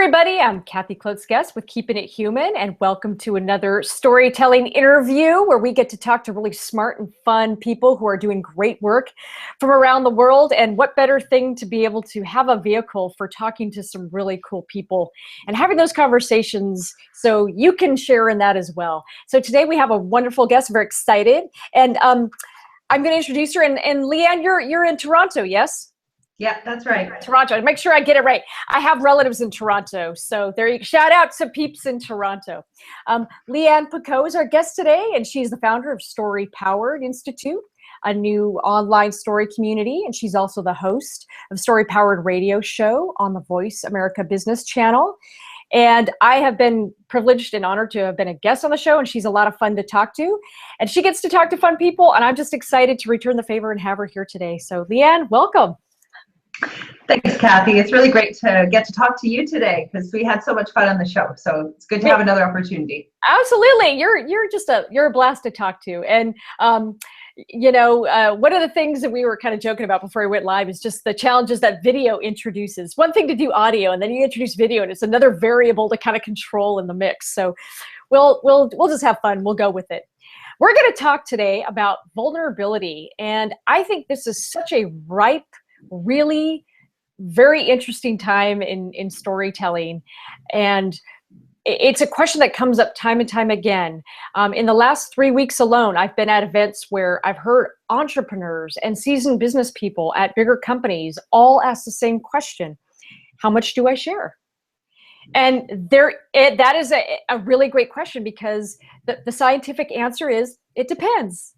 Everybody, I'm Kathy Klotz-Guest with Keeping It Human, and welcome to another storytelling interview where we get to talk to really smart and fun people who are doing great work from around the world. And what better thing to be able to have a vehicle for talking to some really cool people and having those conversations so you can share in that as well. So today we have a wonderful guest, very excited, and I'm going to introduce her. And Lianne, you're in Toronto, yes? Yeah, that's right. Toronto. Make sure I get it right. I have relatives in Toronto, so there you go. Shout out to peeps in Toronto. Lianne Picot is our guest today, and she's the founder of Story-Powered Institute, a new online story community, and she's also the host of Story-Powered radio show on the Voice America Business Channel. And I have been privileged and honored to have been a guest on the show, and she's a lot of fun to talk to. And she gets to talk to fun people, and I'm just excited to return the favor and have her here today. So Lianne, welcome. Thanks, Kathy. It's really great to get to talk to you today because we had so much fun on the show. So it's good to have another opportunity. Absolutely. You're a blast to talk to. And, one of the things that we were kind of joking about before we went live is just the challenges that video introduces. One thing to do audio, and then you introduce video, and it's another variable to kind of control in the mix. So we'll just have fun. We'll go with it. We're going to talk today about vulnerability. And I think this is such a ripe, really very interesting time in storytelling. And it's a question that comes up time and time again. In the last 3 weeks alone, I've been at events where I've heard entrepreneurs and seasoned business people at bigger companies all ask the same question: how much do I share? And that is a really great question, because the scientific answer is it depends,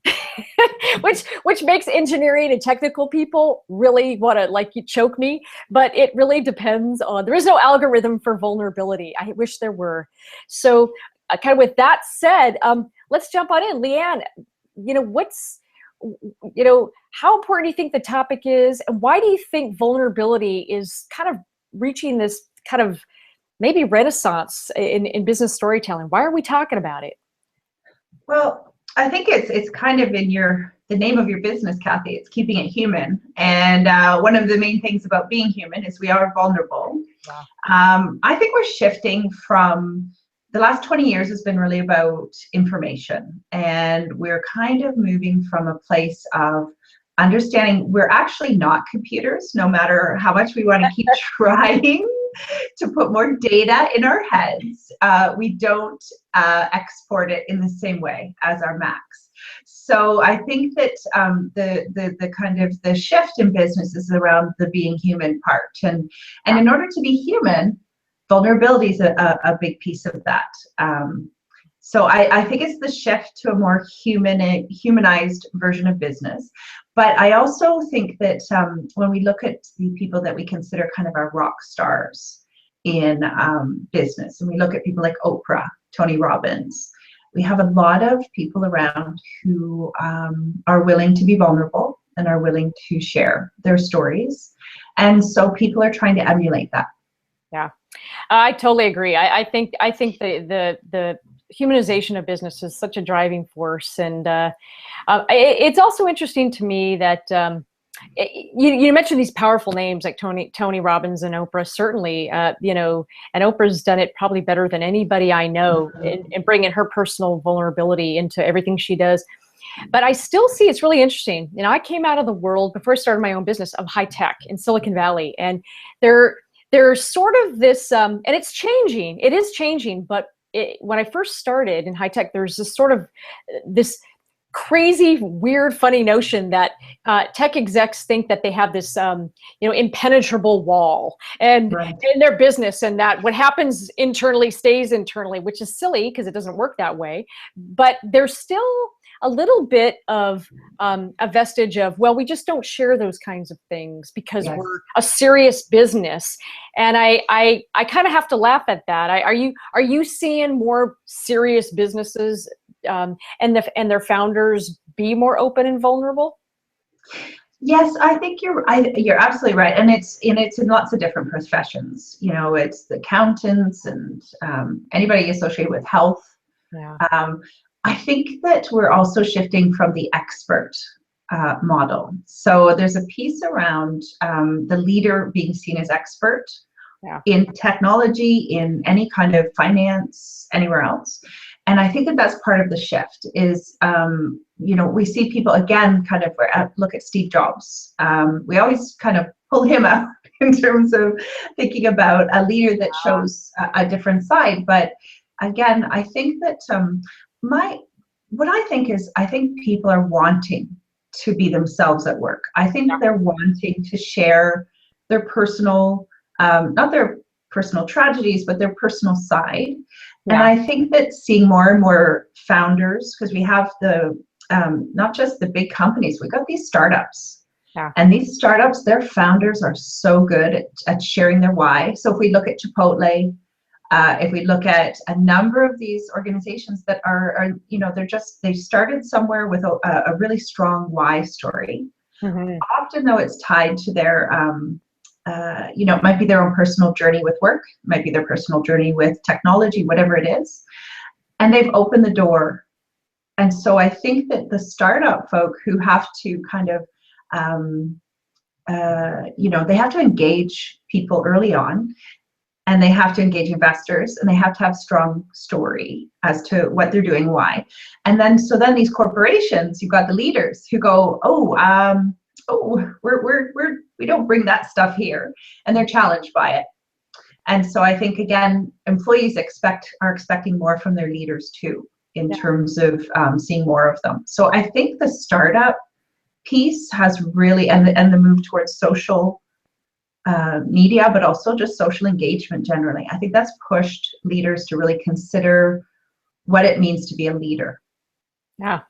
which makes engineering and technical people really want to choke me. But it really depends on. There is no algorithm for vulnerability. I wish there were. So, kind of with that said, let's jump on in, Lianne. How important do you think the topic is, and why do you think vulnerability is kind of reaching this kind of maybe renaissance in business storytelling? Why are we talking about it? Well, I think it's kind of in the name of your business, Kathy. It's keeping it human. And one of the main things about being human is we are vulnerable. Wow. I think we're shifting from the last 20 years has been really about information. And we're kind of moving from a place of understanding we're actually not computers, no matter how much we want to keep trying to put more data in our heads. We don't export it in the same way as our Macs. So I think that the kind of the shift in business is around the being human part. And in order to be human, vulnerability is a big piece of that. So I think it's the shift to a more humanized version of business. But I also think that when we look at the people that we consider kind of our rock stars in business, and we look at people like Oprah, Tony Robbins, we have a lot of people around who are willing to be vulnerable and are willing to share their stories. And so people are trying to emulate that. Yeah, I totally agree. I think the humanization of business is such a driving force, and it's also interesting to me that you mentioned these powerful names like Tony Robbins and Oprah. Certainly, and Oprah's done it probably better than anybody I know in bringing her personal vulnerability into everything she does. But I still see it's really interesting. I came out of the world before I started my own business of high tech in Silicon Valley, and there's sort of this, and it's changing. It is changing, but when I first started in high tech, there's this crazy, weird, funny notion that tech execs think that they have this, impenetrable wall and right. in their business, and that what happens internally stays internally, which is silly because it doesn't work that way. But there's still a little bit of a vestige of, well, we just don't share those kinds of things because yes. we're a serious business. And I kind of have to laugh at that. Are you seeing more serious businesses and their founders be more open and vulnerable? Yes, I think you're absolutely right, and it's in lots of different professions. It's the accountants and anybody associated with health. Yeah. I think that we're also shifting from the expert model. So there's a piece around the leader being seen as expert in technology, in any kind of finance, anywhere else. And I think that that's part of the shift is, we see people again, kind of look at Steve Jobs. We always kind of pull him out in terms of thinking about a leader that shows a different side. But again, I think that I think people are wanting to be themselves at work. I think they're wanting to share their personal, not their personal tragedies, but their personal side. And I think that seeing more and more founders, because we have not just the big companies, we've got these startups. And these startups, their founders are so good at sharing their why. So if we look at Chipotle, if we look at a number of these organizations that are they started somewhere with a really strong why story. Often though, it's tied to their, it might be their own personal journey with work, might be their personal journey with technology, whatever it is. And they've opened the door. And so I think that the startup folk who have to kind of, they have to engage people early on, and they have to engage investors, and they have to have strong story as to what they're doing, why. And then, these corporations, you've got the leaders who go, we don't bring that stuff here, and they're challenged by it. And so I think, again, employees are expecting more from their leaders too, in terms of seeing more of them. So I think the startup piece has really, and the move towards social media, but also just social engagement generally, I think that's pushed leaders to really consider what it means to be a leader. Yeah.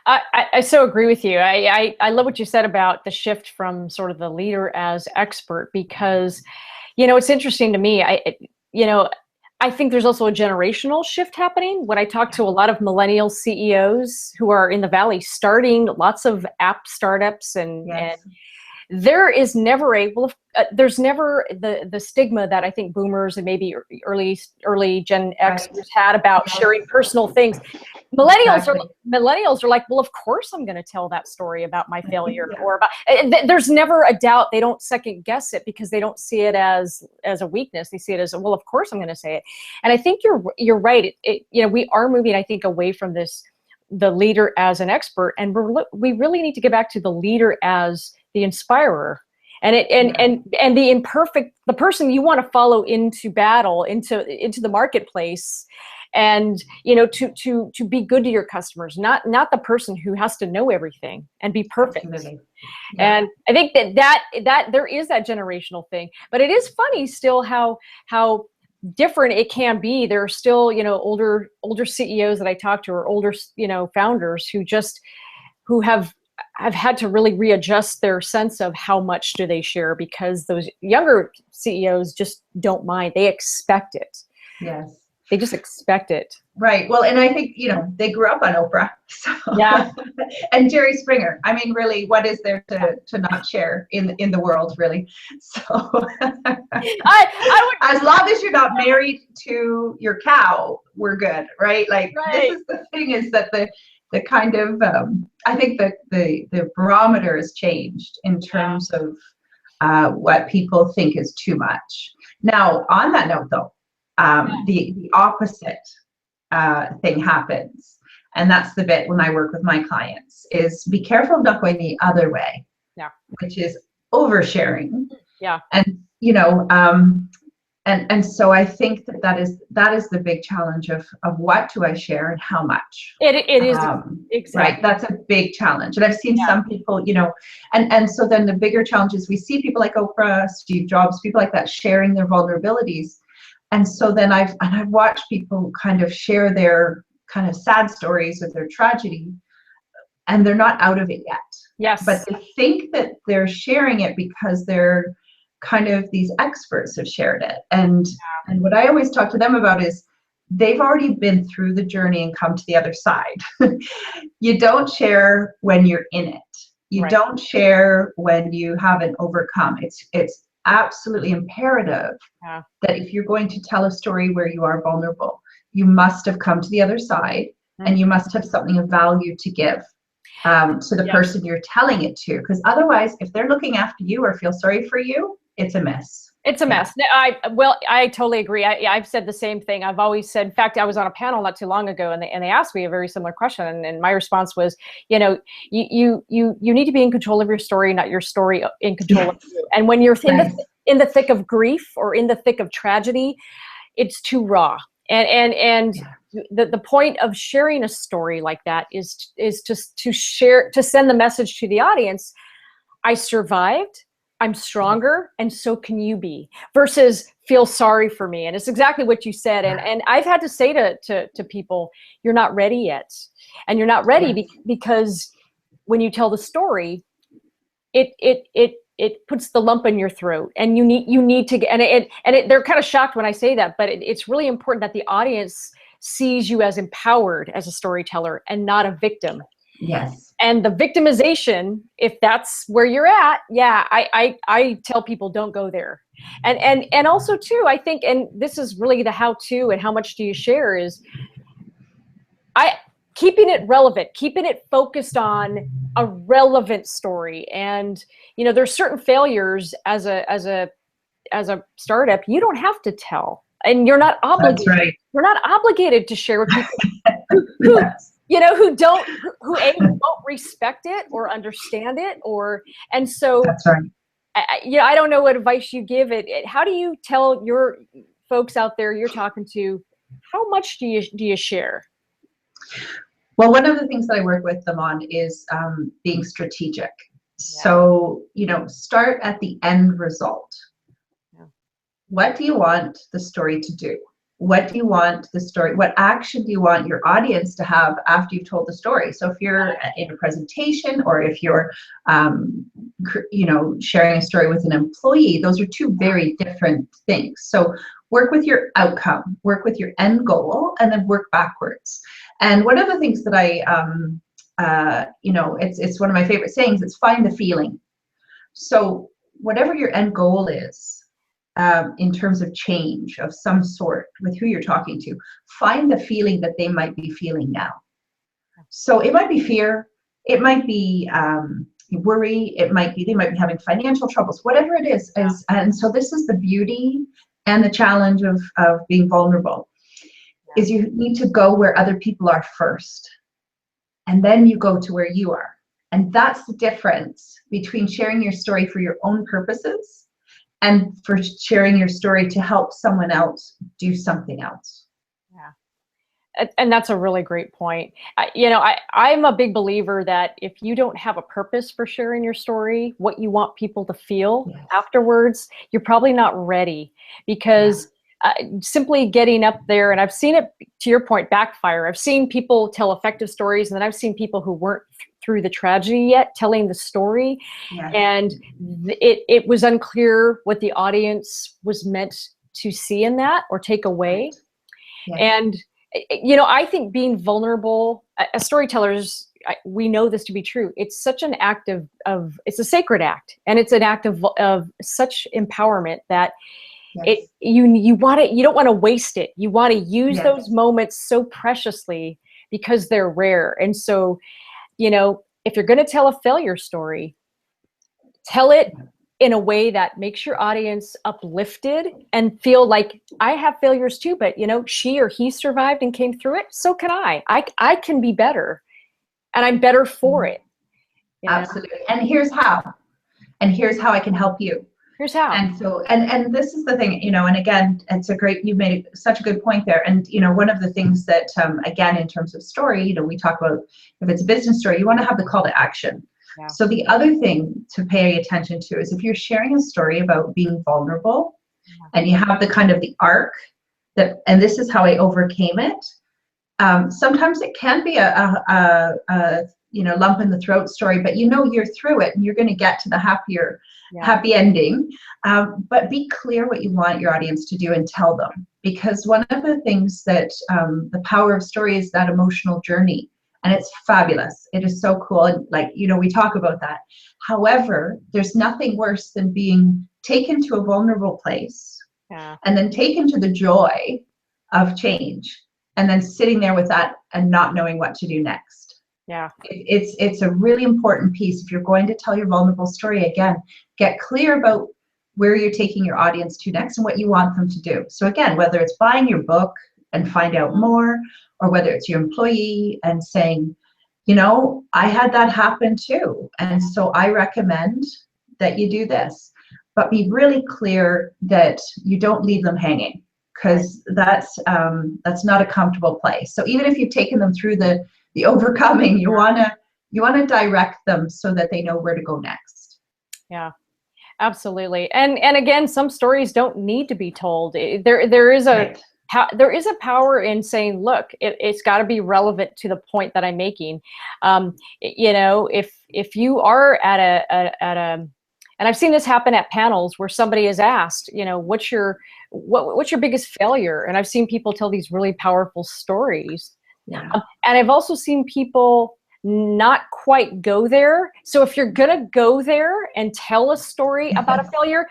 I so agree with you. I love what you said about the shift from sort of the leader as expert, because, it's interesting to me. I think there's also a generational shift happening. When I talk to a lot of millennial CEOs who are in the Valley starting lots of app startups, and there is never there's never the stigma that I think boomers and maybe early Gen Xers had about sharing personal things. Millennials are like, well, of course I'm going to tell that story about my failure, or about. There's never a doubt. They don't second guess it because they don't see it as a weakness. They see it as, well, of course I'm going to say it. And I think you're right. We are moving, I think, away from the leader as an expert, and we really need to get back to the leader as the inspirer, and the person you want to follow into battle, into the marketplace, and to be good to your customers, not the person who has to know everything and be perfect. And I think that there is that generational thing, but it is funny still how different it can be. There are still older CEOs that I talk to, or older founders who have had to really readjust their sense of how much do they share, because those younger CEOs just don't mind. They expect it. Yes. They just expect it. Right. Well, and I think, they grew up on Oprah. So. Yeah. And Jerry Springer. I mean, really, what is there to not share in the world, really? So I would, as long as you're not married to your cow, we're good, right? Like, this is the thing, is that the kind of, I think that the barometer has changed in terms of what people think is too much. Now, on that note, though, the opposite thing happens, and that's the bit when I work with my clients, is be careful of not going the other way, which is oversharing. And so I think that is the big challenge of what do I share and how much. It is exactly right. That's a big challenge, and I've seen some people, and so then the bigger challenge is we see people like Oprah, Steve Jobs, people like that sharing their vulnerabilities. And so then I've watched people kind of share their kind of sad stories of their tragedy, and they're not out of it yet. Yes. But they think that they're sharing it because they're kind of, these experts have shared it. And what I always talk to them about is they've already been through the journey and come to the other side. You don't share when you're in it. You don't share when you haven't overcome. It's absolutely imperative that if you're going to tell a story where you are vulnerable, you must have come to the other side, and you must have something of value to give to the person you're telling it to. Because otherwise, if they're looking after you or feel sorry for you, it's a mess. It's a mess. I totally agree. I've said the same thing. I've always said, in fact, I was on a panel not too long ago, and they asked me a very similar question, and my response was, you know, you need to be in control of your story, not your story in control of you. And when you're in the thick of grief or in the thick of tragedy, it's too raw. And the point of sharing a story like that is just to send the message to the audience: I survived. I'm stronger, and so can you be, versus feel sorry for me. And it's exactly what you said. And I've had to say to people, you're not ready yet. And you're not ready because when you tell the story, it puts the lump in your throat, and you need to get, they're kind of shocked when I say that, but it's really important that the audience sees you as empowered as a storyteller and not a victim. Yes. And the victimization, if that's where you're at, I tell people, don't go there. And also too, I think, and this is really the how-to and how much do you share, is keeping it relevant, keeping it focused on a relevant story. And, you know, there's certain failures as a startup you don't have to tell, and you're not obligated. That's right. You're not obligated to share with people who you know, who won't respect it or understand it, and so that's right. I don't know what advice you give it. How do you tell your folks out there you're talking to, how much do you share? Well, one of the things that I work with them on is being strategic. So, you know, start at the end result. What do you want the story to do? What do you want the story, what action do you want your audience to have after you've told the story? So if you're in a presentation, or if you're, you know, sharing a story with an employee, those are two very different things. So work with your outcome, work with your end goal, and then work backwards. And one of the things that you know, it's one of my favorite sayings, it's find the feeling. So whatever your end goal is, in terms of change of some sort with who you're talking to, find the feeling that they might be feeling now. So it might be fear, it might be worry, it might be, they might be having financial troubles, whatever it is. And so this is the beauty and the challenge of being vulnerable, is you need to go where other people are first, and then you go to where you are. And that's the difference between sharing your story for your own purposes and for sharing your story to help someone else do something else. Yeah. And that's a really great point. You know, I'm a big believer that if you don't have a purpose for sharing your story, what you want people to feel afterwards, you're probably not ready, because simply getting up there, and I've seen it, to your point, backfire. I've seen people tell effective stories, and then I've seen people who weren't through the tragedy yet telling the story, and it was unclear what the audience was meant to see in that or take away. And you know, I think being vulnerable as storytellers, we know this to be true. It's such an act of it's a sacred act, and it's an act of such empowerment that you want it, you don't want to waste it. You want to use those moments so preciously because they're rare. And so, you know, if you're going to tell a failure story, tell it in a way that makes your audience uplifted and feel like, I have failures too, but you know, she or he survived and came through it. So can I. I can be better, and I'm better for it. You know? Absolutely. And here's how. And here's how I can help you. Here's how. And so, and this is the thing, you know, and again, it's a great, you made such a good point there. And, you know, one of the things that, again, in terms of story, you know, we talk about, if it's a business story, you want to have the call to action. So the other thing to pay attention to is if you're sharing a story about being vulnerable, and you have the kind of the arc that, and this is how I overcame it. Sometimes it can be a you know, lump in the throat story, but you know, you're through it and you're going to get to the happy ending. But be clear what you want your audience to do and tell them, because one of the things that the power of story is that emotional journey, and it's fabulous. It is so cool. And like, you know, we talk about that. However, there's nothing worse than being taken to a vulnerable place and then taken to the joy of change, and then sitting there with that and not knowing what to do next. It's a really important piece. If you're going to tell your vulnerable story, again, get clear about where you're taking your audience to next and what you want them to do. So again, whether it's buying your book and find out more, or whether it's your employee and saying, you know, I had that happen too, and so I recommend that you do this. But be really clear that you don't leave them hanging, because that's not a comfortable place. So even if you've taken them through the overcoming, you wanna direct them so that they know where to go next. Yeah, absolutely. And again, some stories don't need to be told. There is a there is a power in saying, look, it's got to be relevant to the point that I'm making. You know, if you are at a and I've seen this happen at panels where somebody is asked, you know, what's your biggest failure? And I've seen people tell these really powerful stories. Yeah. And I've also seen people not quite go there. So if you're gonna go there and tell a story about a failure,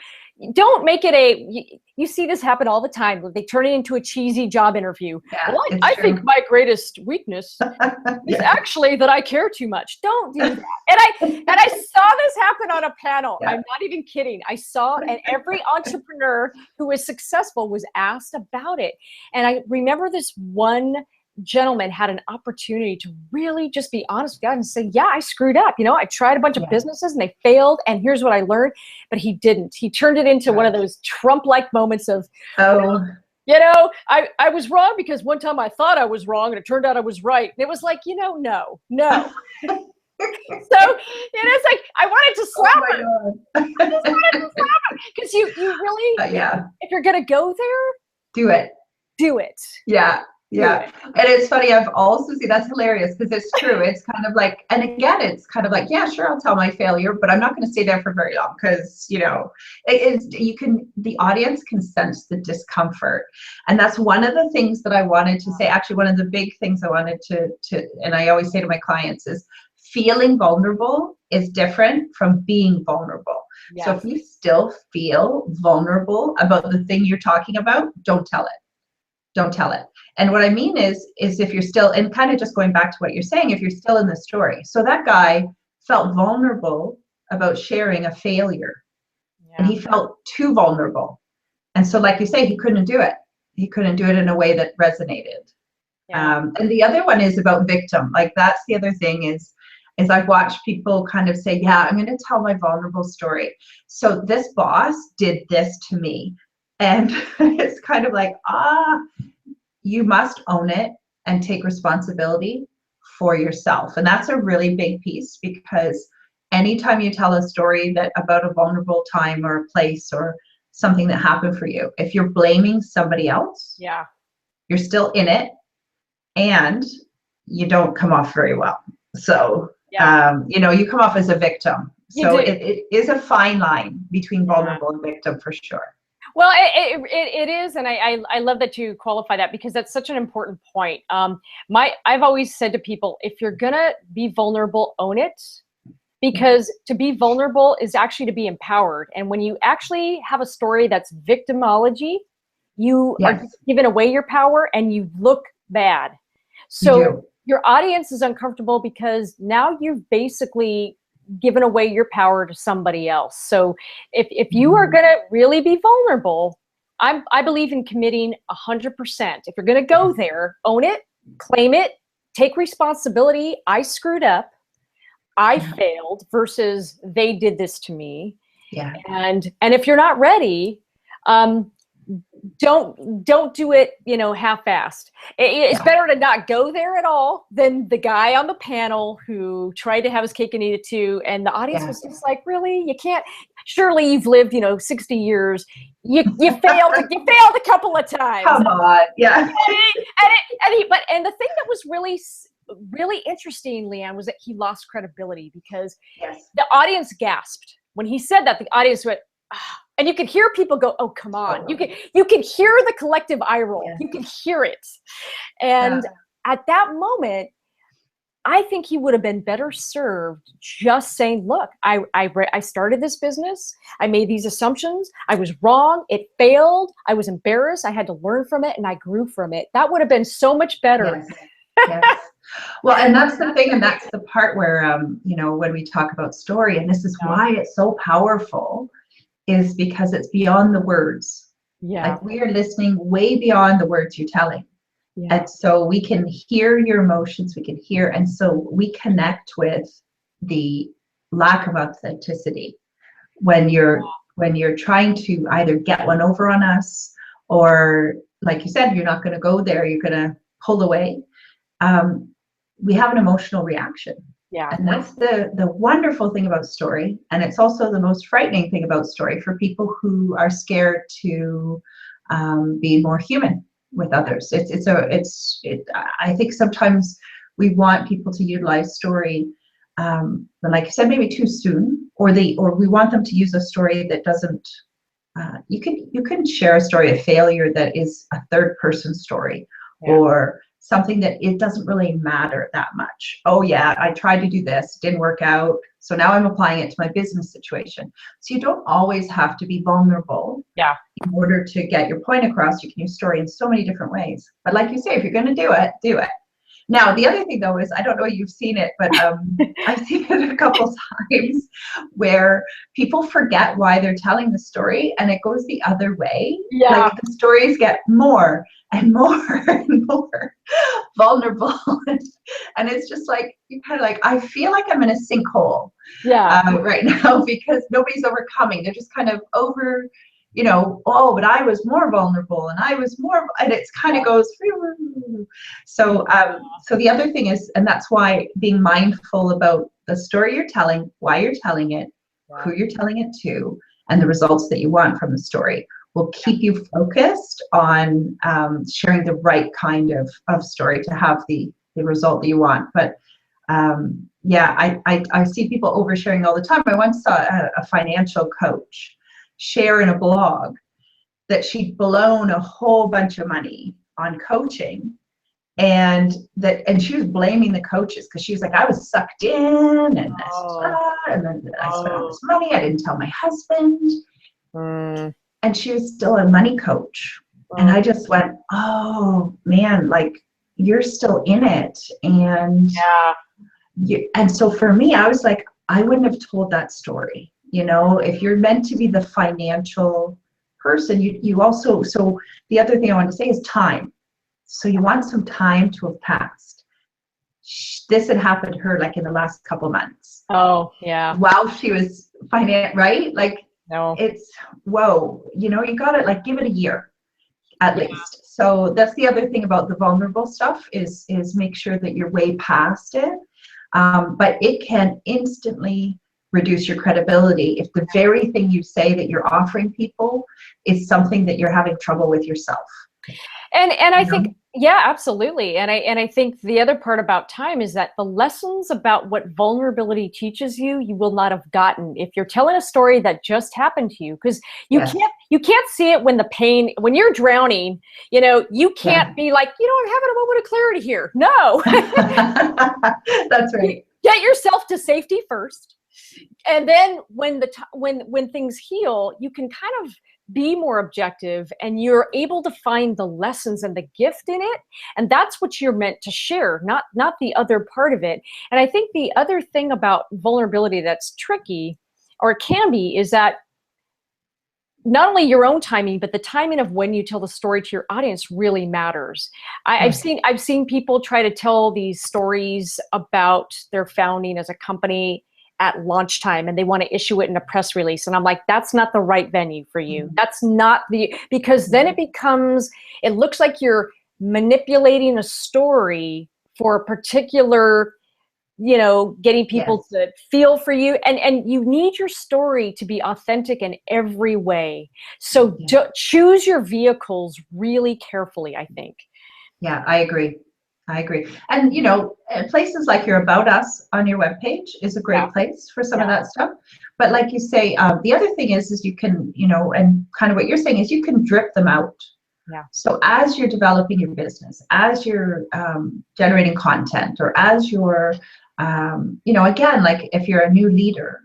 don't make it you see this happen all the time. They turn it into a cheesy job interview. Yeah, well, I think my greatest weakness is actually that I care too much. Don't do that. And I saw this happen on a panel. I'm not even kidding. I saw, and every entrepreneur who was successful was asked about it. And I remember this one gentleman had an opportunity to really just be honest with God and say, yeah, I screwed up. You know, I tried a bunch of businesses and they failed, and here's what I learned. But he didn't. He turned it into one of those Trump-like moments of, you know, I was wrong because one time I thought I was wrong and it turned out I was right. And it was like, you know, no. So, it's like, I wanted to slap him. I just wanted to slap him. Because you really, if you're going to go there, do it. Do it. Yeah. Yeah. And it's funny, I've also seen, that's hilarious because it's true. It's kind of like, and again, it's kind of like, yeah, sure, I'll tell my failure, but I'm not going to stay there for very long because, you know, the audience can sense the discomfort. And that's one of the things that I wanted to say. Actually, one of the big things I wanted to, and I always say to my clients is, feeling vulnerable is different from being vulnerable. Yes. So if you still feel vulnerable about the thing you're talking about, don't tell it. Don't tell it. And what I mean is if you're still, and kind of just going back to what you're saying, if you're still in the story. So that guy felt vulnerable about sharing a failure, and he felt too vulnerable. And so like you say, he couldn't do it. He couldn't do it in a way that resonated. And the other one is about victim. Like that's the other thing is I've watched people kind of say, yeah, I'm going to tell my vulnerable story. So this boss did this to me. And it's kind of like, you must own it and take responsibility for yourself. And that's a really big piece, because anytime you tell a story about a vulnerable time or a place or something that happened for you, if you're blaming somebody else, you're still in it and you don't come off very well. So, you know, you come off as a victim. So it is a fine line between vulnerable and victim for sure. Well, it is, and I love that you qualify that, because that's such an important point. I've always said to people, if you're gonna be vulnerable, own it, because to be vulnerable is actually to be empowered. And when you actually have a story that's victimology, you are giving away your power and you look bad. So your audience is uncomfortable because now you've basically given away your power to somebody else. So if you are going to really be vulnerable, I believe in committing 100%. If you're going to go there, own it, claim it, take responsibility. I screwed up. I failed versus they did this to me. And if you're not ready, don't do it, you know, half-assed. It's better to not go there at all than the guy on the panel who tried to have his cake and eat it too, and the audience was just like, really? You can't, surely you've lived, you know, 60 years. You failed a couple of times. Come on. Yeah. And the thing that was really interesting, Lianne, was that he lost credibility, because the audience gasped when he said that. The audience went, and you could hear people go, oh, come on. You can hear the collective eye roll. You can hear it. And at that moment, I think he would have been better served just saying, look, I started this business. I made these assumptions. I was wrong. It failed. I was embarrassed. I had to learn from it, and I grew from it. That would have been so much better. Well, and that's the thing, and that's the part where, you know, when we talk about story, and this is why it's so powerful, is because it's beyond the words. Yeah. Like we are listening way beyond the words you're telling. Yeah. And so we can hear your emotions, we can hear, and so we connect with the lack of authenticity when you're trying to either get one over on us, or like you said, you're not going to go there, you're going to pull away. We have an emotional reaction. Yeah. And that's the wonderful thing about story. And it's also the most frightening thing about story for people who are scared to be more human with others. I think sometimes we want people to utilize story, but like I said, maybe too soon, or we want them to use a story that doesn't. You can share a story of failure that is a third person story, or something that it doesn't really matter that much. Oh yeah, I tried to do this, didn't work out, so now I'm applying it to my business situation. So you don't always have to be vulnerable in order to get your point across. You can use story in so many different ways. But like you say, if you're going to do it, do it. Now, the other thing though is, I don't know if you've seen it, but I've seen it a couple times where people forget why they're telling the story and it goes the other way. Yeah. Like the stories get more and more and more vulnerable. And it's just like, you kind of like, I feel like I'm in a sinkhole right now because nobody's overcoming. They're just kind of over, oh, but I was more vulnerable and I was more, and it's kind of goes. So the other thing is, and that's why being mindful about the story you're telling, why you're telling it, who you're telling it to, and the results that you want from the story will keep you focused on sharing the right kind of story to have the result that you want. But I see people oversharing all the time. I once saw a financial coach share in a blog that she'd blown a whole bunch of money on coaching, and she was blaming the coaches because she was like, I was sucked in, and then I spent all this money, I didn't tell my husband. And she was still a money coach. And I just went, oh man, like you're still in it. And and so for me, I was like, I wouldn't have told that story. If you're meant to be the financial person, you also, so the other thing I want to say is time. So you want some time to have passed. This had happened to her like in the last couple months. Oh, yeah. While she was right? Like, it's, whoa, you got to like give it a year at least. So that's the other thing about the vulnerable stuff is make sure that you're way past it. But it can instantly reduce your credibility if the very thing you say that you're offering people is something that you're having trouble with yourself. And I think, absolutely. And I think the other part about time is that the lessons about what vulnerability teaches you will not have gotten if you're telling a story that just happened to you, because you can't see it when when you're drowning, you can't be like, I'm having a moment of clarity here. No. That's right. Get yourself to safety first. And then when things heal, you can kind of be more objective and you're able to find the lessons and the gift in it. And that's what you're meant to share, not the other part of it. And I think the other thing about vulnerability that's tricky, or it can be, is that not only your own timing, but the timing of when you tell the story to your audience really matters. I've seen people try to tell these stories about their founding as a company at launch time, and they want to issue it in a press release. And I'm like, that's not the right venue for you. That's not because then it looks like you're manipulating a story for a particular, getting people to feel for you. And you need your story to be authentic in every way. So choose your vehicles really carefully, I think. Yeah, I agree. And, places like your About Us on your webpage is a great place for some of that stuff. But like you say, the other thing is you can, and kind of what you're saying is you can drip them out. Yeah. So as you're developing your business, as you're generating content, or as you're, again, like if you're a new leader,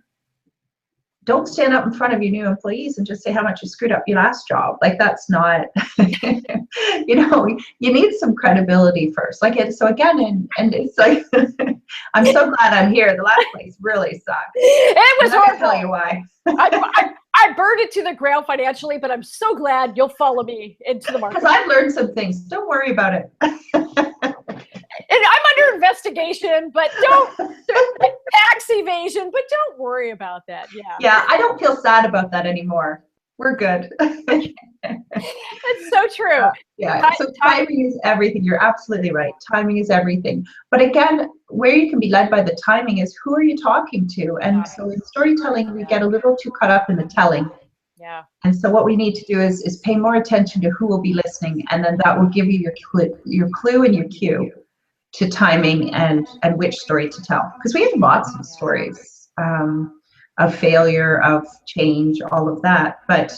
don't stand up in front of your new employees and just say how much you screwed up your last job. Like, that's not, you know, you need some credibility first. Like, so again, and it's like, I'm so glad I'm here. The last place really sucked. It was horrible. I'll tell you why. I burned it to the ground financially, but I'm so glad you'll follow me into the market. Because I've learned some things. Don't worry about it. And I'm under investigation, but don't tax evasion, but don't worry about that. Yeah. Yeah, I don't feel sad about that anymore. We're good. It's so true. Yeah. So timing is everything. You're absolutely right. Timing is everything. But again, where you can be led by the timing is, who are you talking to? And so in storytelling, we get a little too caught up in the telling. Yeah. And so what we need to do is pay more attention to who will be listening, and then that will give you your clue and your cue to timing and which story to tell. Because we have lots of stories of failure, of change, all of that. But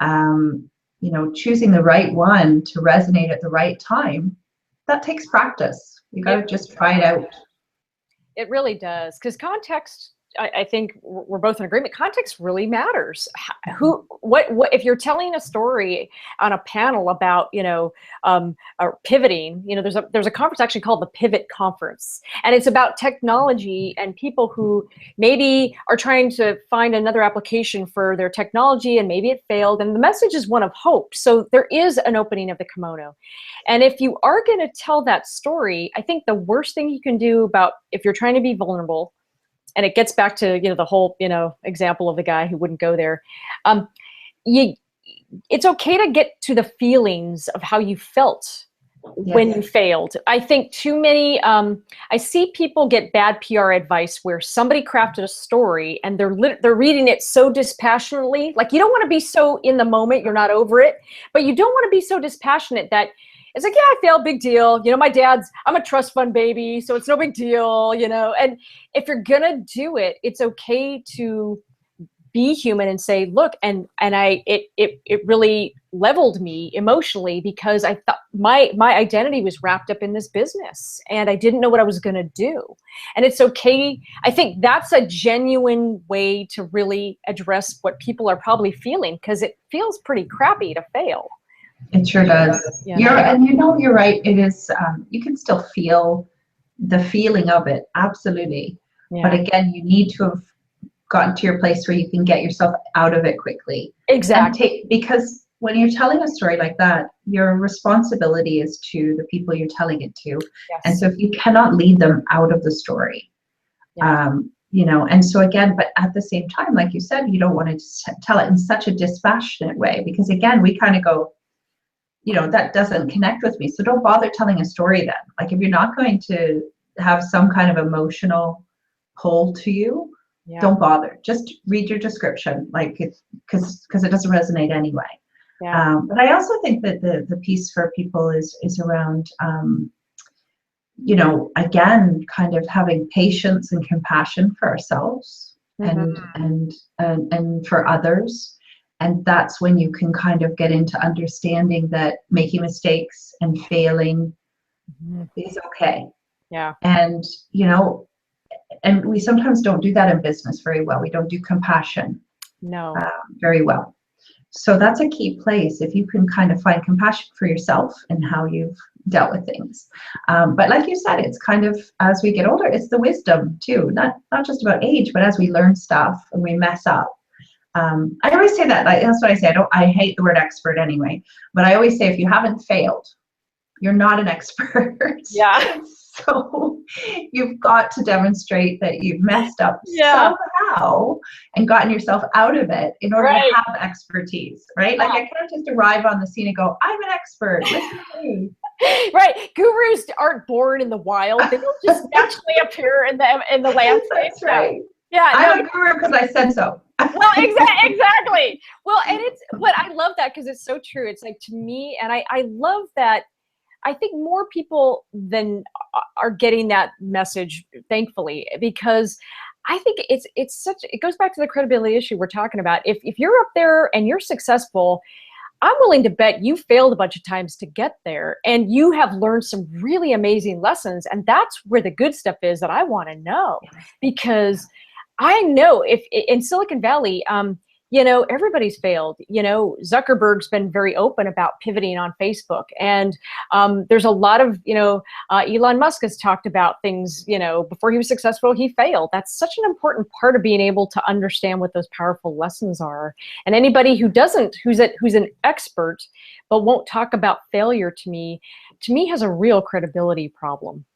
you know, choosing the right one to resonate at the right time, that takes practice. You got to just try it out. It really does, because context, I think we're both in agreement. Context really matters. What if you're telling a story on a panel about, you know, pivoting? You know, there's a conference actually called the Pivot Conference, and it's about technology and people who maybe are trying to find another application for their technology, and maybe it failed. And the message is one of hope. So there is an opening of the kimono, and if you are going to tell that story, I think the worst thing you can do about, if you're trying to be vulnerable. And it gets back to, you know, the whole, you know, example of the guy who wouldn't go there. It's okay to get to the feelings of how you felt when you failed. I think too many, I see people get bad PR advice where somebody crafted a story and they're reading it so dispassionately. Like, you don't want to be so in the moment, you're not over it, but you don't want to be so dispassionate that it's like, yeah, I failed, big deal. You know, I'm a trust fund baby, so it's no big deal, you know. And if you're gonna do it, it's okay to be human and say, look, and it really leveled me emotionally, because I thought my identity was wrapped up in this business and I didn't know what I was gonna do. And it's okay. I think that's a genuine way to really address what people are probably feeling, because it feels pretty crappy to fail. It sure does. Yeah. You're right. It is. You can still feel the feeling of it, absolutely. Yeah. But again, you need to have gotten to your place where you can get yourself out of it quickly. Exactly. Because when you're telling a story like that, your responsibility is to the people you're telling it to. Yes. And so if you cannot lead them out of the story, you know, and so again, but at the same time, like you said, you don't want to tell it in such a dispassionate way, because again, we kind of go, you know, that doesn't connect with me. So don't bother telling a story then. Like, if you're not going to have some kind of emotional pull to you, don't bother. Just read your description, like, because it doesn't resonate anyway. Yeah. But I also think that the piece for people is around, you know, again, kind of having patience and compassion for ourselves and for others. And that's when you can kind of get into understanding that making mistakes and failing is okay. Yeah. And, you know, and we sometimes don't do that in business very well. We don't do compassion very well. So that's a key place, if you can kind of find compassion for yourself and how you've dealt with things. But like you said, it's kind of, as we get older, it's the wisdom too, not just about age, but as we learn stuff and we mess up. I always say that, like, that's what I say. I hate the word expert anyway, but I always say, if you haven't failed, you're not an expert. Yeah. So you've got to demonstrate that you've messed up somehow and gotten yourself out of it in order to have expertise, right? Like, I can't just arrive on the scene and go, I'm an expert. Listen to me. Right. Gurus aren't born in the wild. They don't just naturally appear in the landscape. That's right. Yeah, I'm a guru because I said so. Well, exactly. Well, and but I love that, because it's so true. It's like, to me, and I love that. I think more people than are getting that message, thankfully, because I think it goes back to the credibility issue we're talking about. If you're up there and you're successful, I'm willing to bet you failed a bunch of times to get there, and you have learned some really amazing lessons. And that's where the good stuff is that I want to know, because I know if in Silicon Valley, you know, everybody's failed. You know, Zuckerberg's been very open about pivoting on Facebook. And there's a lot of, you know, Elon Musk has talked about things, you know, before he was successful, he failed. That's such an important part of being able to understand what those powerful lessons are. And anybody who doesn't, who's an expert, but won't talk about failure to me has a real credibility problem.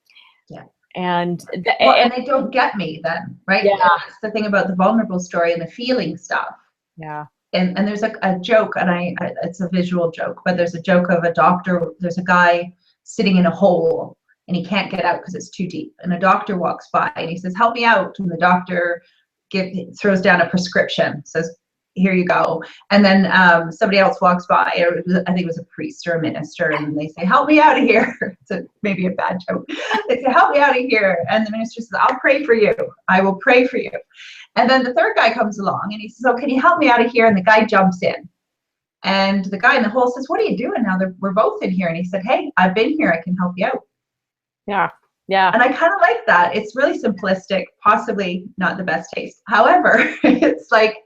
Yeah. And and they don't get me then, right? Yeah. And that's the thing about the vulnerable story and the feeling stuff. Yeah. And there's a joke, and it's a visual joke, but there's a joke of a doctor. There's a guy sitting in a hole and he can't get out because it's too deep. And a doctor walks by and he says, "Help me out." And the doctor throws down a prescription, says, "Here you go." And then somebody else walks by, or I think it was a priest or a minister, and they say, "Help me out of here." It's maybe a bad joke. They say, "Help me out of here." And the minister says, "I'll pray for you. I will pray for you." And then the third guy comes along and he says, "Oh, can you help me out of here?" And the guy jumps in. And the guy in the hole says, "What are you doing now? We're both in here." And he said, "Hey, I've been here. I can help you out." Yeah. Yeah. And I kind of like that. It's really simplistic, possibly not the best taste. However, it's like,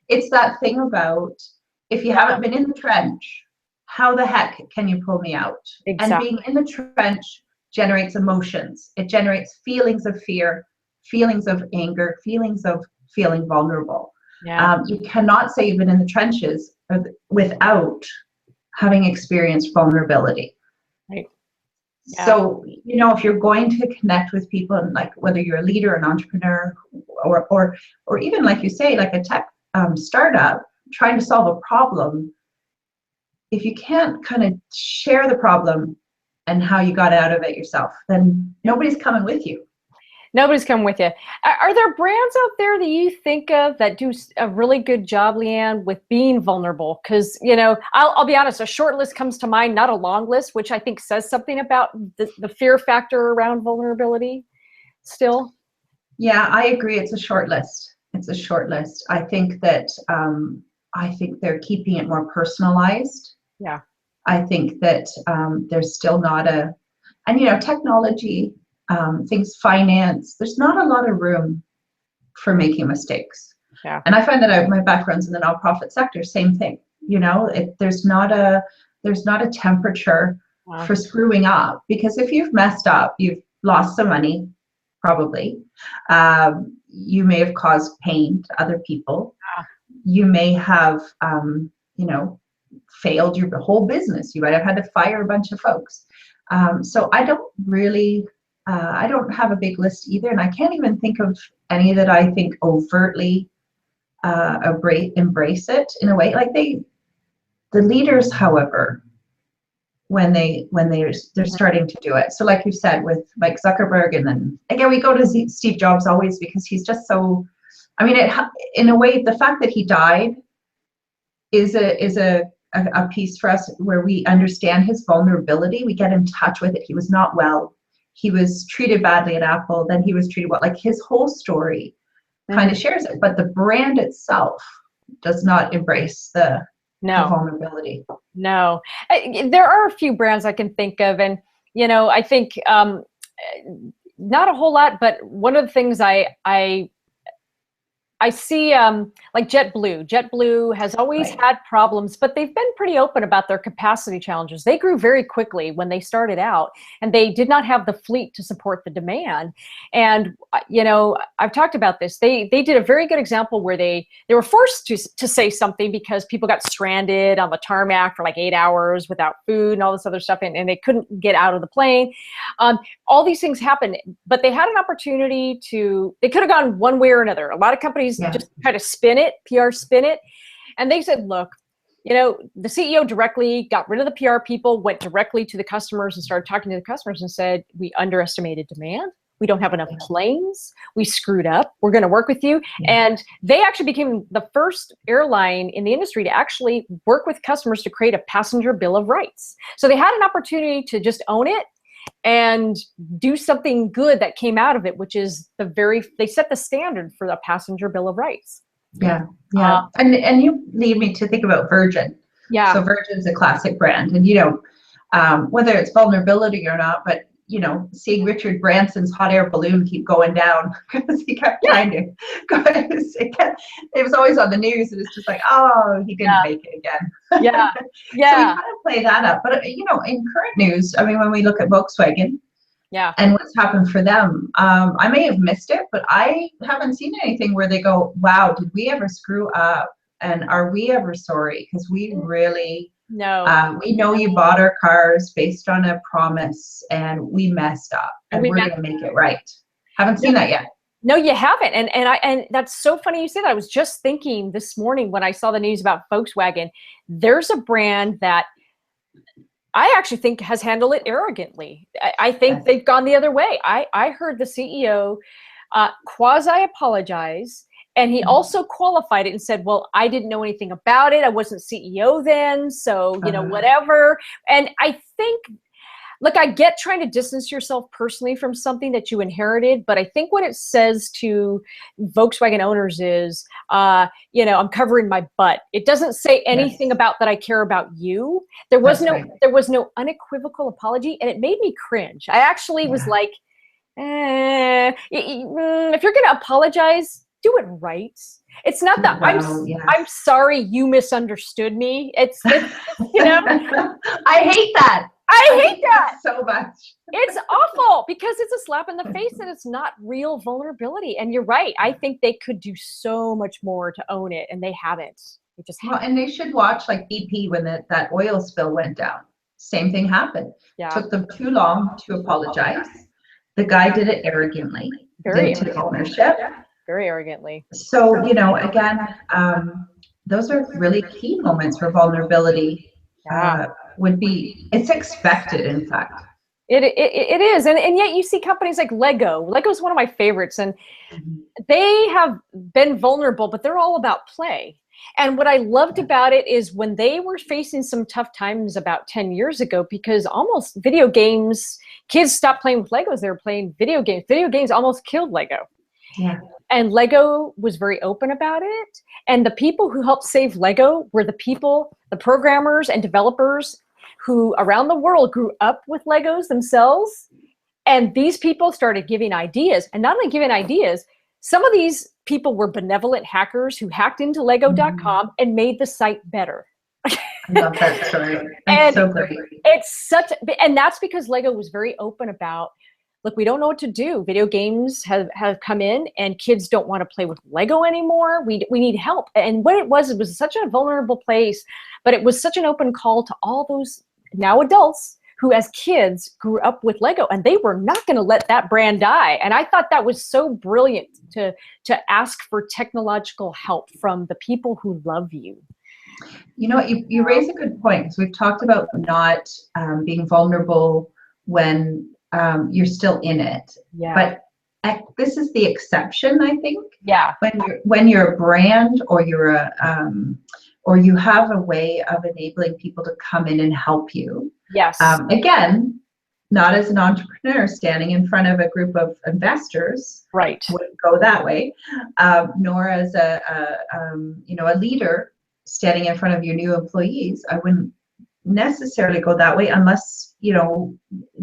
it's that thing about, if you haven't been in the trench, how the heck can you pull me out? Exactly. And being in the trench generates emotions. It generates feelings of fear, feelings of anger, feelings of feeling vulnerable. Yeah. You cannot say you've been in the trenches without having experienced vulnerability. Right. Yeah. So, you know, if you're going to connect with people, and like whether you're a leader, an entrepreneur, or even like you say, like a tech startup trying to solve a problem, if you can't kind of share the problem and how you got out of it yourself, then nobody's coming with you. Nobody's coming with you. Are there brands out there that you think of that do a really good job, Lianne, with being vulnerable? Because, you know, I'll be honest, a short list comes to mind, not a long list, which I think says something about the fear factor around vulnerability still. Yeah, I agree. It's a short list. It's a short list. I think that they're keeping it more personalized. Yeah. I think that there's still not and you know, technology, things, finance, there's not a lot of room for making mistakes. Yeah. And I find that my background's in the nonprofit sector, same thing. You know, there's not a temperature for screwing up, because if you've messed up, you've lost some money, probably. You may have caused pain to other people. You may have, you know, failed your whole business. You might have had to fire a bunch of folks. So I don't really, I don't have a big list either. And I can't even think of any that I think overtly embrace it in a way. Like the leaders, however, when they're starting to do it. So like you said, with Mike Zuckerberg, and then again, we go to Steve Jobs always, because he's just so, I mean, in a way, the fact that he died is a piece for us where we understand his vulnerability. We get in touch with it. He was not well. He was treated badly at Apple. Then he was treated well. Like, his whole story kind of shares it, but the brand itself does not embrace the vulnerability. No, there are a few brands I can think of, and you know, I think not a whole lot, but one of the things I see, like JetBlue. JetBlue has always had problems, but they've been pretty open about their capacity challenges. They grew very quickly when they started out, and they did not have the fleet to support the demand. And, you know, I've talked about this. They did a very good example where they were forced to say something because people got stranded on the tarmac for like 8 hours without food and all this other stuff, and they couldn't get out of the plane. All these things happened, but they had an opportunity they could have gone one way or another. A lot of companies just try to PR spin it. And they said, look, you know, the CEO directly got rid of the PR people, went directly to the customers and started talking to the customers and said, we underestimated demand. We don't have enough planes. We screwed up. We're going to work with you. And they actually became the first airline in the industry to actually work with customers to create a passenger bill of rights. So they had an opportunity to just own it and do something good that came out of it, which is they set the standard for the passenger bill of rights. Yeah. And you lead me to think about Virgin. Yeah. So Virgin's a classic brand, and you know, whether it's vulnerability or not, but you know, seeing Richard Branson's hot air balloon keep going down because he kept trying to go. It was always on the news, and it's just like, oh, he didn't make it again. Yeah. So we Yeah. kind of play that up. But, you know, in current news, I mean, when we look at Volkswagen, Yeah. and what's happened for them, I may have missed it, but I haven't seen anything where they go, wow, did we ever screw up? And are we ever sorry? Because we really, we know you bought our cars based on a promise and we messed up and we're going to make it right. Haven't seen that yet. No, you haven't. And that's so funny you say that. I was just thinking this morning when I saw the news about Volkswagen, there's a brand that I actually think has handled it arrogantly. I think they've gone the other way. I heard the CEO quasi-apologize, and he also qualified it and said, well, I didn't know anything about it. I wasn't CEO then, so, you know, whatever. And I think, look, I get trying to distance yourself personally from something that you inherited, but I think what it says to Volkswagen owners is, you know, I'm covering my butt. It doesn't say anything about that I care about you. There was no unequivocal apology, and it made me cringe. I actually was like, if you're going to apologize, do it right. It's not that I'm sorry you misunderstood me. It's you know, I hate that. I hate that so much. It's awful because it's a slap in the face and it's not real vulnerability. And you're right. I think they could do so much more to own it, and they haven't. They just haven't. Well, and they should watch like BP when that oil spill went down. Same thing happened. Yeah. Took them too long to apologize. The guy did it arrogantly. Didn't take ownership. Very arrogantly. So, you know, again, those are really key moments where vulnerability would be, it's expected, in fact. It is. And yet you see companies like Lego. Lego is one of my favorites, and they have been vulnerable, but they're all about play. And what I loved about it is when they were facing some tough times about 10 years ago, because almost video games, kids stopped playing with Legos. They were playing video games. Video games almost killed Lego. Yeah. And Lego was very open about it. And the people who helped save Lego were the people, the programmers and developers who around the world grew up with Legos themselves. And these people started giving ideas. And not only giving ideas, some of these people were benevolent hackers who hacked into Lego.com and made the site better. I love that story. That's so great. And that's because Lego was very open about, look, we don't know what to do. Video games have come in and kids don't want to play with Lego anymore. We need help. And what it was such a vulnerable place, but it was such an open call to all those now adults who as kids grew up with Lego, and they were not going to let that brand die. And I thought that was so brilliant to ask for technological help from the people who love you. You know, you raise a good point, because we've talked about not being vulnerable when you're still in it. Yeah. But this is the exception, I think. Yeah. When you're a brand, or you're or you have a way of enabling people to come in and help you. Yes. Again, not as an entrepreneur standing in front of a group of investors. Right. Wouldn't go that way. Nor as a leader standing in front of your new employees. I wouldn't necessarily go that way unless, you know,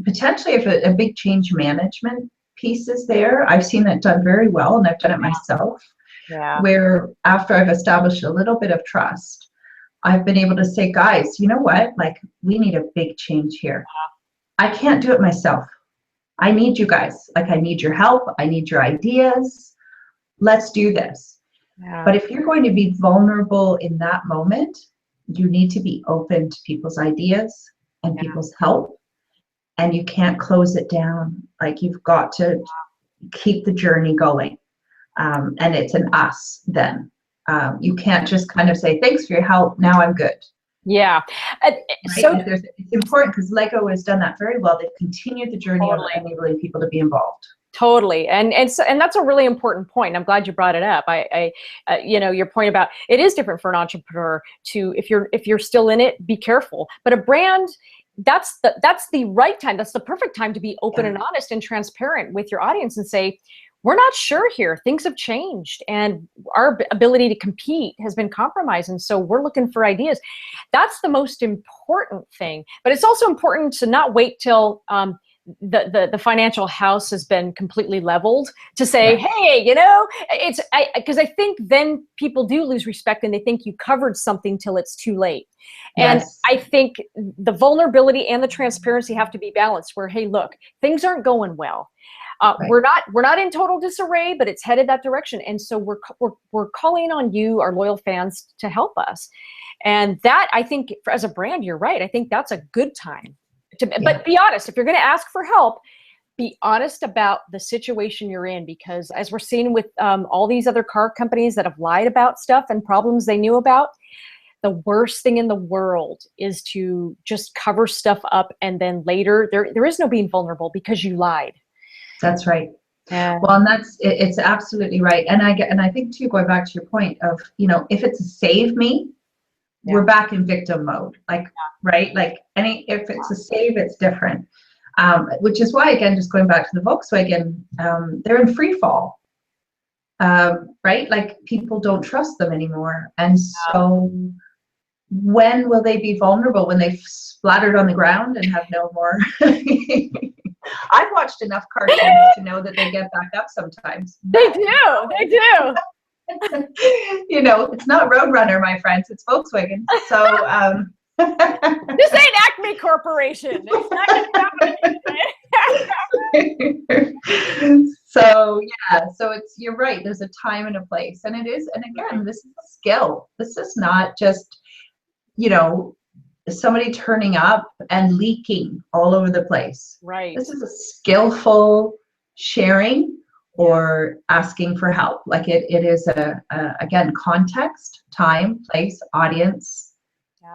potentially if a big change management piece is there. I've seen that done very well, and I've done it myself. Yeah. Where after I've established a little bit of trust, I've been able to say, guys, you know what? Like, we need a big change here. I can't do it myself. I need you guys. Like, I need your help. I need your ideas. Let's do this. Yeah. But if you're going to be vulnerable in that moment, you need to be open to people's ideas and people's help. And you can't close it down. Like, you've got to keep the journey going. And it's an us then. You can't just kind of say, thanks for your help, now I'm good. Yeah. Right? So it's important, because Lego has done that very well. They've continued the journey of enabling people to be involved. Totally. And that's a really important point. I'm glad you brought it up. You know, your point about it is different for an entrepreneur to, if you're still in it, be careful. But a brand, that's the right time. That's the perfect time to be open and honest and transparent with your audience and say, we're not sure here. Things have changed and our ability to compete has been compromised. And so we're looking for ideas. That's the most important thing. But it's also important to not wait till the financial house has been completely leveled to say, Yes. hey, it's because I think then people do lose respect and they think you covered something till it's too late. And Yes. I think the vulnerability and the transparency have to be balanced where, hey, look, things aren't going well. Right. We're not in total disarray, but it's headed that direction. And so we're calling on you, our loyal fans, to help us. And that, I think, as a brand, you're right. I think that's a good time. But be honest, if you're going to ask for help, be honest about the situation you're in, because as we're seeing with all these other car companies that have lied about stuff and problems they knew about, the worst thing in the world is to just cover stuff up and then later there is no being vulnerable because you lied. That's right. Yeah. Well, and it's absolutely right. And I think too, going back to your point of, if it's a save me, we're back in victim mode, right? Like if it's a save, it's different. Which is why, again, just going back to the Volkswagen, they're in free fall, right? Like people don't trust them anymore. And so when will they be vulnerable? When they've splattered on the ground and have no more? I've watched enough cartoons to know that they get back up sometimes. They do. It's not Roadrunner, my friends, it's Volkswagen. So this ain't Acme Corporation. It's not gonna so it's, you're right, there's a time and a place, and it is, and again, this is a skill. This is not just somebody turning up and leaking all over the place. Right. This is a skillful sharing or asking for help. Like it is again, context, time, place, audience,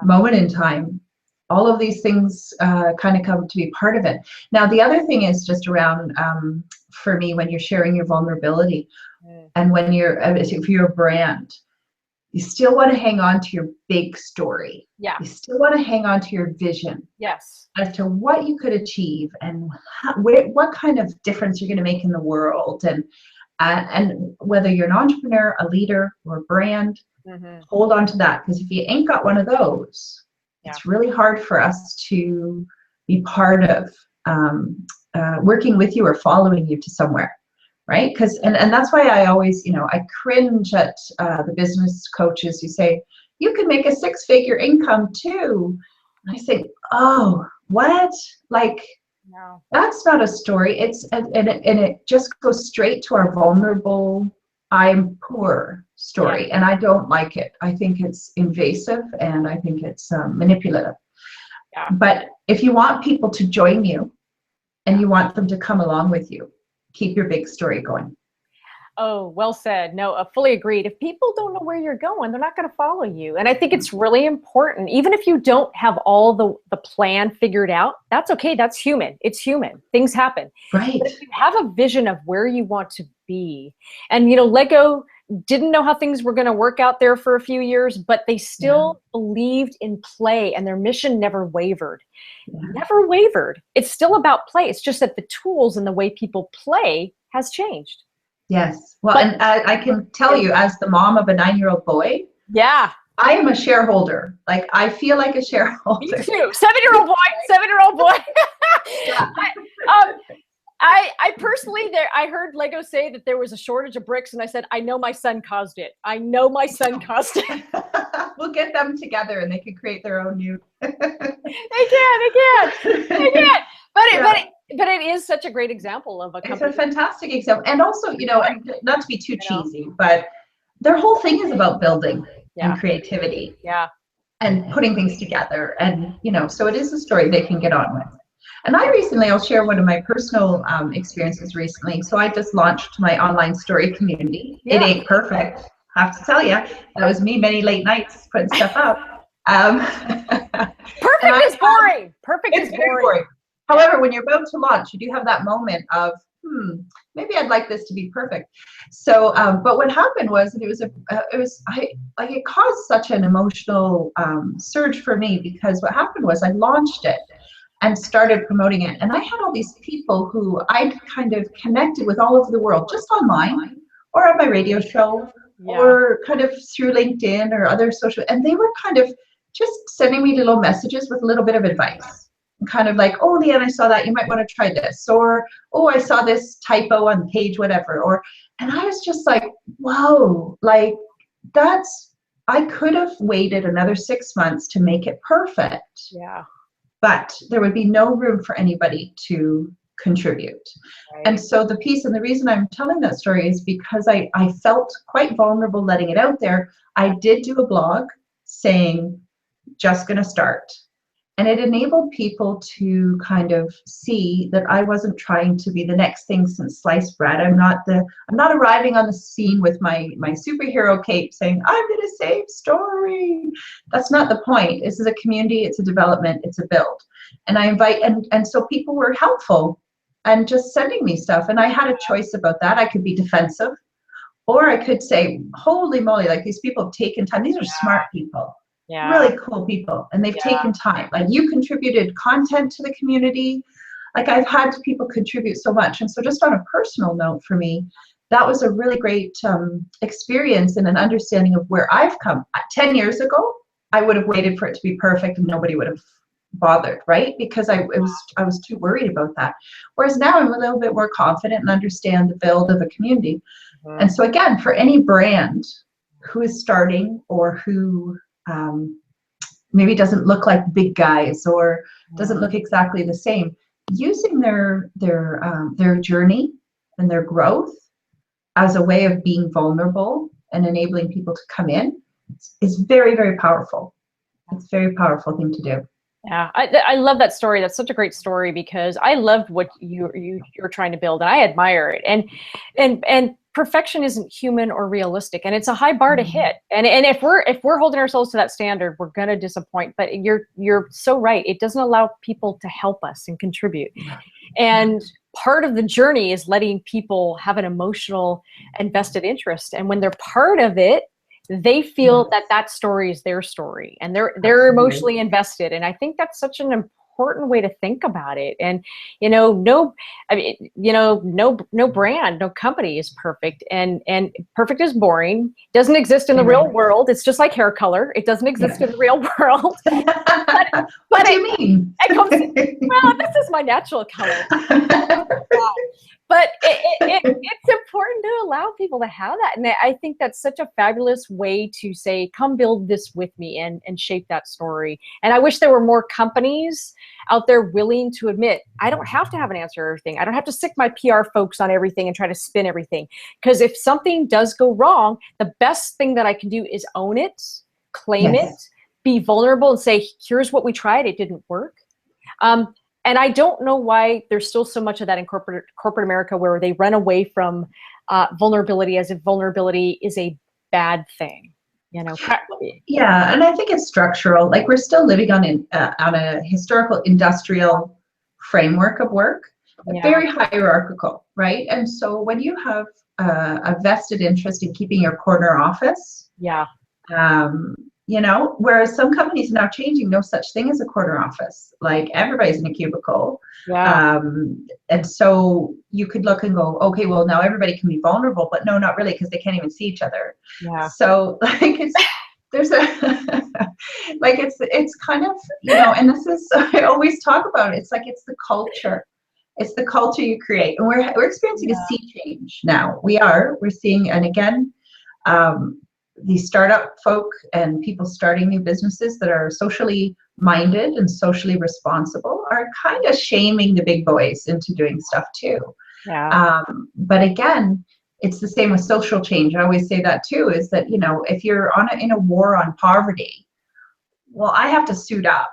moment in time. All of these things kind of come to be part of it. Now, the other thing is just around, for me, when you're sharing your vulnerability and when if you're a brand, you still want to hang on to your big story. Yeah. You still want to hang on to your vision. Yes. As to what you could achieve and what kind of difference you're going to make in the world. And whether you're an entrepreneur, a leader, or a brand, hold on to that. Because if you ain't got one of those, it's really hard for us to be part of working with you or following you to somewhere. Right? Because and that's why I always, I cringe at the business coaches who say, you can make a 6-figure income too. And I say, oh, what? Like, no, that's not a story. It's and it just goes straight to our vulnerable, I'm poor story. And I don't like it. I think it's invasive and I think it's manipulative. Yeah. But if you want people to join you and you want them to come along with you, keep your big story going. Oh, well said. No, fully agreed. If people don't know where you're going, they're not going to follow you. And I think it's really important, even if you don't have all the plan figured out, that's okay. That's human. It's human. Things happen. Right. But if you have a vision of where you want to be, and, Lego didn't know how things were going to work out there for a few years, but they still believed in play and their mission never wavered. Never wavered. It's still about play. It's just that the tools and the way people play has changed. Yes. Well, but, and I can tell you, as the mom of a 9-year-old boy, I am a shareholder. Like, I feel like a shareholder. Me too. 7-year-old boy. I personally, I heard Lego say that there was a shortage of bricks, and I said, I know my son caused it. We'll get them together, and they can create their own new. They can. But it is such a great example of a company. It's a fantastic example. And also, not to be too cheesy, but their whole thing is about building and creativity. Yeah. And putting things together. And, so it is a story they can get on with. And I'll share one of my personal experiences recently. So I just launched my online story community. It ain't perfect, I have to tell you. That was me many late nights putting stuff up. Perfect is boring. It's boring. However, when you're about to launch, you do have that moment of, maybe I'd like this to be perfect. So, but what happened was that it caused such an emotional surge for me, because what happened was I launched it and started promoting it. And I had all these people who I'd kind of connected with all over the world, just online or on my radio show or kind of through LinkedIn or other social, and they were kind of just sending me little messages with a little bit of advice. kind of like, oh, Lianne, I saw that, you might want to try this, or oh, I saw this typo on the page, whatever. And I was just like, whoa, like I could have waited another 6 months to make it perfect. Yeah. But there would be no room for anybody to contribute. Right. And so the piece, and the reason I'm telling that story is because I felt quite vulnerable letting it out there. I did do a blog saying, just gonna start. And it enabled people to kind of see that I wasn't trying to be the next thing since sliced bread. I'm not arriving on the scene with my superhero cape saying, I'm gonna save story. That's not the point. This is a community, it's a development, it's a build. And I invite, and so people were helpful and just sending me stuff. And I had a choice about that. I could be defensive, or I could say, holy moly, like these people have taken time. These are smart people. Yeah. Really cool people, and they've taken time. Like, you contributed content to the community. Like, I've had people contribute so much. And so just on a personal note for me, that was a really great experience and an understanding of where I've come. 10 years ago, I would have waited for it to be perfect and nobody would have bothered, right? Because I was too worried about that. Whereas now I'm a little bit more confident and understand the build of a community. Mm-hmm. And so again, for any brand who is starting, or who maybe doesn't look like big guys, or doesn't look exactly the same, using their journey and their growth as a way of being vulnerable and enabling people to come in is very, very powerful. It's a very powerful thing to do. Yeah, I love that story. That's such a great story, because I loved what you're trying to build, and I admire it. And perfection isn't human or realistic, and it's a high bar to hit. And if we're holding ourselves to that standard, we're gonna disappoint. But you're so right. It doesn't allow people to help us and contribute. And part of the journey is letting people have an emotional and vested interest. And when they're part of it, they feel that story is their story, and they're emotionally invested. And I think that's such an important way to think about it. And no brand, no company is perfect, and perfect is boring. Doesn't exist in the real world. It's just like hair color. It doesn't exist in the real world. What do you mean? Well, this is my natural color. But it's important to allow people to have that. And I think that's such a fabulous way to say, come build this with me and shape that story. And I wish there were more companies out there willing to admit, I don't have to have an answer to everything. I don't have to stick my PR folks on everything and try to spin everything. Because if something does go wrong, the best thing that I can do is own it, claim it, be vulnerable, and say, here's what we tried, it didn't work. And I don't know why there's still so much of that in corporate America, where they run away from vulnerability as if vulnerability is a bad thing. Yeah, and I think it's structural. Like, we're still living on a historical industrial framework of work, very hierarchical, right? And so when you have a vested interest in keeping your corner office, whereas some companies are now changing, no such thing as a corner office. Like, everybody's in a cubicle. And so you could look and go, okay, well, now everybody can be vulnerable, but no, not really, because they can't even see each other. So like, it's kind of, and this is, I always talk about it. It's like, it's the culture. It's the culture you create. And we're experiencing a sea change now. We're seeing, and again, these startup folk and people starting new businesses that are socially minded and socially responsible are kind of shaming the big boys into doing stuff too. But again, it's the same with social change. I always say that too, is that, if you're in a war on poverty, well, I have to suit up,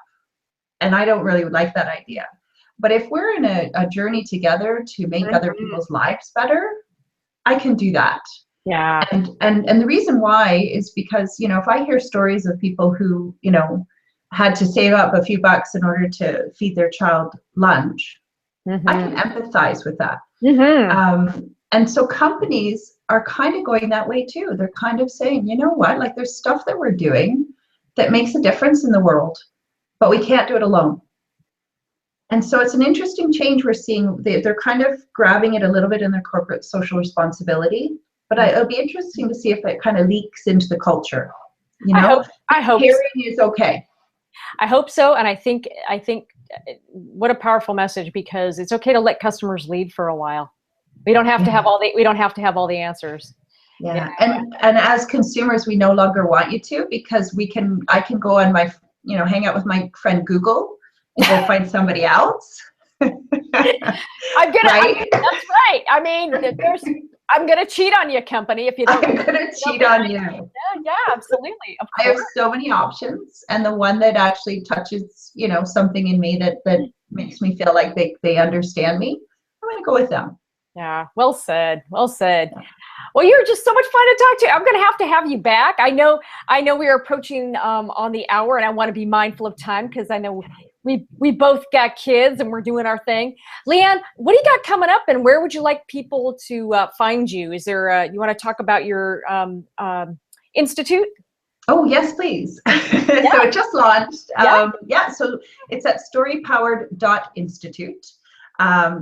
and I don't really like that idea. But if we're in a journey together to make other people's lives better, I can do that. And the reason why is because, if I hear stories of people who, had to save up a few bucks in order to feed their child lunch, I can empathize with that. And so companies are kind of going that way too. They're kind of saying, you know what, like, there's stuff that we're doing that makes a difference in the world, but we can't do it alone. And so it's an interesting change we're seeing. They're kind of grabbing it a little bit in their corporate social responsibility. But it'll be interesting to see if it kind of leaks into the culture. I hope caring is okay. I hope so, and I think what a powerful message, because it's okay to let customers lead for a while. We don't have to have all the answers. Yeah. And as consumers, we no longer want you to, because I can go on my, hang out with my friend Google and go find somebody else. That's right. I mean, I'm gonna cheat on you, company, if you don't. I'm gonna cheat on you. Yeah, absolutely. Of course. I have so many options, and the one that actually touches, something in me that makes me feel like they understand me, I'm gonna go with them. Yeah, well said. Well said. Well, you're just so much fun to talk to. I'm going to have you back. I know we are approaching on the hour, and I want to be mindful of time, because I know we both got kids and we're doing our thing. Lianne, what do you got coming up, and where would you like people to find you? Is there you want to talk about your institute? Oh, yes, please. Yeah. So it just launched. Yeah. So it's at storypowered.institute.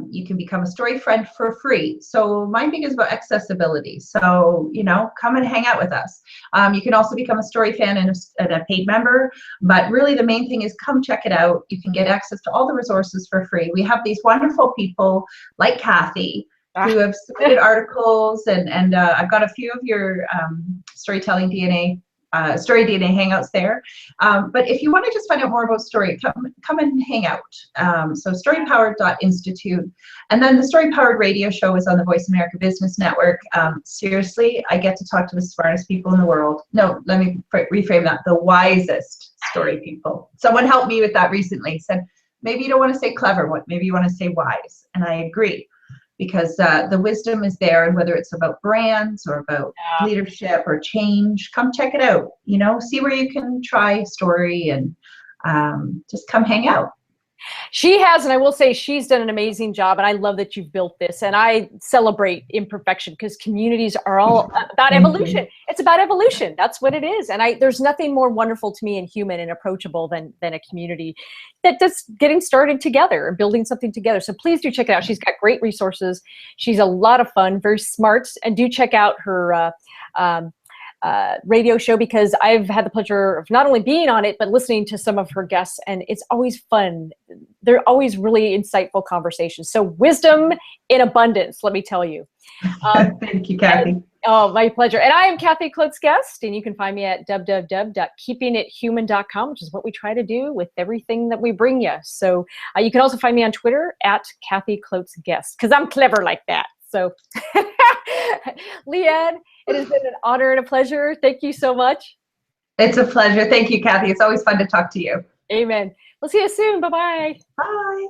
You can become a story friend for free. So my thing is about accessibility. So, come and hang out with us. You can also become a story fan and a paid member. But really the main thing is come check it out. You can get access to all the resources for free. We have these wonderful people like Kathy who have submitted articles, and I've got a few of your storytelling DNA Story DNA hangouts there. But if you want to just find out more about story, come and hang out. So storypowered.institute. And then the Story Powered radio show is on the Voice America Business Network. Seriously, I get to talk to the smartest people in the world. No, let me reframe that. The wisest story people. Someone helped me with that recently. Said, maybe you don't want to say clever, maybe you want to say wise. And I agree. Because the wisdom is there, and whether it's about brands or about leadership or change, come check it out. See where you can try story, and just come hang out. She has, and I will say she's done an amazing job, and I love that you've built this, and I celebrate imperfection, because communities are all about evolution. It's about evolution. That's what it is. And there's nothing more wonderful to me and human and approachable than a community that just getting started together and building something together. So please do check it out. She's got great resources. She's a lot of fun, very smart, and do check out her radio show, because I've had the pleasure of not only being on it, but listening to some of her guests, and it's always fun. They're always really insightful conversations. So wisdom in abundance, let me tell you. Thank you, Kathy. Oh, my pleasure. And I am Kathy Klotz-Guest, and you can find me at www.keepingithuman.com, which is what we try to do with everything that we bring you. So you can also find me on Twitter at Kathy Klotz-Guest, because I'm clever like that. So Lianne, it has been an honor and a pleasure. Thank you so much. It's a pleasure. Thank you, Kathy. It's always fun to talk to you. Amen. We'll see you soon. Bye-bye. Bye.